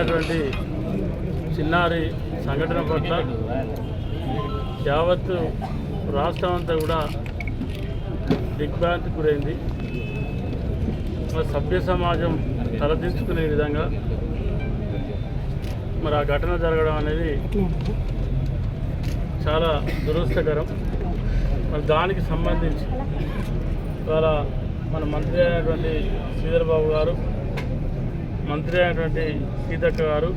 జరిగినటువంటి చిన్నారి సంఘటన పట్ల యావత్తు రాష్ట్రం అంతా కూడా దిగ్భ్రాంతికి గురైంది. మరి సభ్య సమాజం తలదించుకునే విధంగా మరి ఆ ఘటన జరగడం అనేది చాలా దురదృష్టకరం. మరి దానికి సంబంధించి ఇవాళ మన మంత్రి అయినటువంటి శ్రీధర్ బాబు గారు, మంత్రి అయినటువంటి సీతక్క గారు,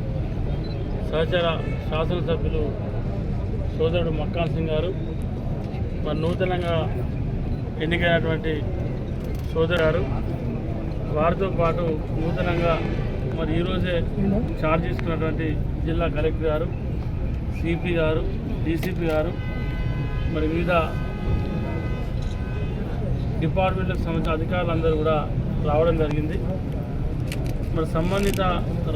సహచర శాసనసభ్యులు సోదరుడు మక్కాన్ సింగ్ గారు, మరి నూతనంగా ఎన్నికైనటువంటి సోదరు గారు, వారితో పాటు నూతనంగా మరి ఈరోజే ఛార్జ్ తీసుకున్నటువంటి జిల్లా కలెక్టర్ గారు, సిపి గారు, డీసీపీ గారు, మరి వివిధ డిపార్ట్మెంట్లకు సంబంధించిన అధికారులందరూ కూడా రావడం జరిగింది. మరి సంబంధిత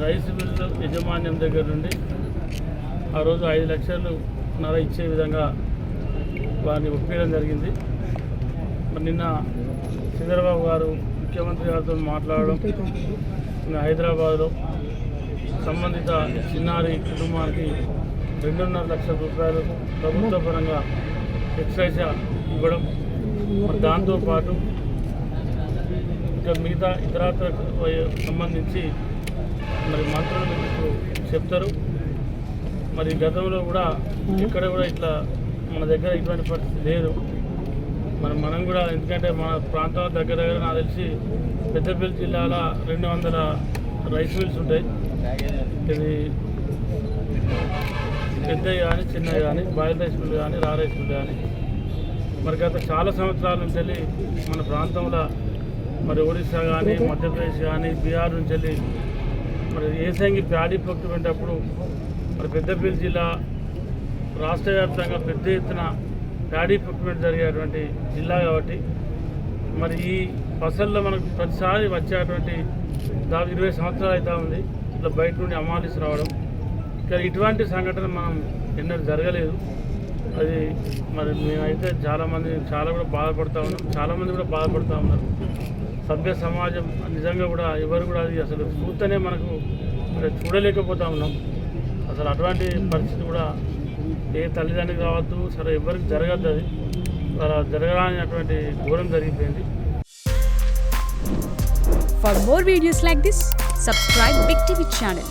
రైస్ మిల్లు యాజమాన్యం దగ్గర నుండి ఆ రోజు 5 లక్షలు ఇచ్చే విధంగా వారిని ఒప్పించడం జరిగింది. మరి నిన్న చంద్రబాబు గారు ముఖ్యమంత్రి గారితో మాట్లాడడం, హైదరాబాద్లో సంబంధిత చిన్నారి కుటుంబానికి 2.5 లక్షల రూపాయలు ప్రభుత్వ పరంగా ఎక్సైజ్ ఇవ్వడం, మరి దాంతోపాటు ఇంకా మిగతా ఇతరత్రకు సంబంధించి మరి మంత్రులు మీకు చెప్తారు. మరి గతంలో కూడా ఇక్కడ కూడా ఇట్లా మన దగ్గర ఇటువంటి పరిస్థితి లేదు. మనం కూడా ఎందుకంటే మన ప్రాంతాల దగ్గర నాకు తెలిసి పెద్దపల్లి జిల్లాలో 200 రైస్ మిల్స్ ఉంటాయి. ఇది పెద్దవి కానీ చిన్నవి కానీ, బాయిల్ రైస్ మిల్ కానీ, రా రైస్ మిల్ కానీ, మరి గత చాలా సంవత్సరాల నుంచి వెళ్ళి మన ప్రాంతంలో మరి ఒడిశా కానీ, మధ్యప్రదేశ్ కానీ, బీహార్ నుంచి వెళ్ళి మరి ఏసంగి ప్యాడీ ప్రొక్యూర్మెంట్ అప్పుడు మరి పెద్దపల్లి జిల్లా రాష్ట్ర వ్యాప్తంగా పెద్ద ఎత్తున ప్యాడీ ప్రొక్యూర్మెంట్ జరిగేటువంటి జిల్లా కాబట్టి మరి ఈ ఫసల్లో మనకు ప్రతిసారి వచ్చేటువంటి దాదాపు 20 సంవత్సరాలు అవుతా ఉంది ఇట్లా బయట నుండి అమాలిసి రావడం. కానీ ఇటువంటి సంఘటన మనం ఎన్నడూ జరగలేదు. అది మరి మేమైతే చాలా కూడా బాధపడుతూ ఉన్నాం, చాలామంది కూడా బాధపడుతూ ఉన్నారు. సభ్య సమాజం నిజంగా కూడా ఎవరు కూడా అది అసలు చూస్తేనే మనకు చూడలేకపోతూ ఉన్నాం. అసలు అటువంటి పరిస్థితి కూడా ఏ తల్లిదండ్రులకు కావద్దు, సరే ఎవరికి జరగద్దు. అది అలా జరగడానికి ఘోరం జరిగిపోయింది. For more videos like this, subscribe Big TV channel.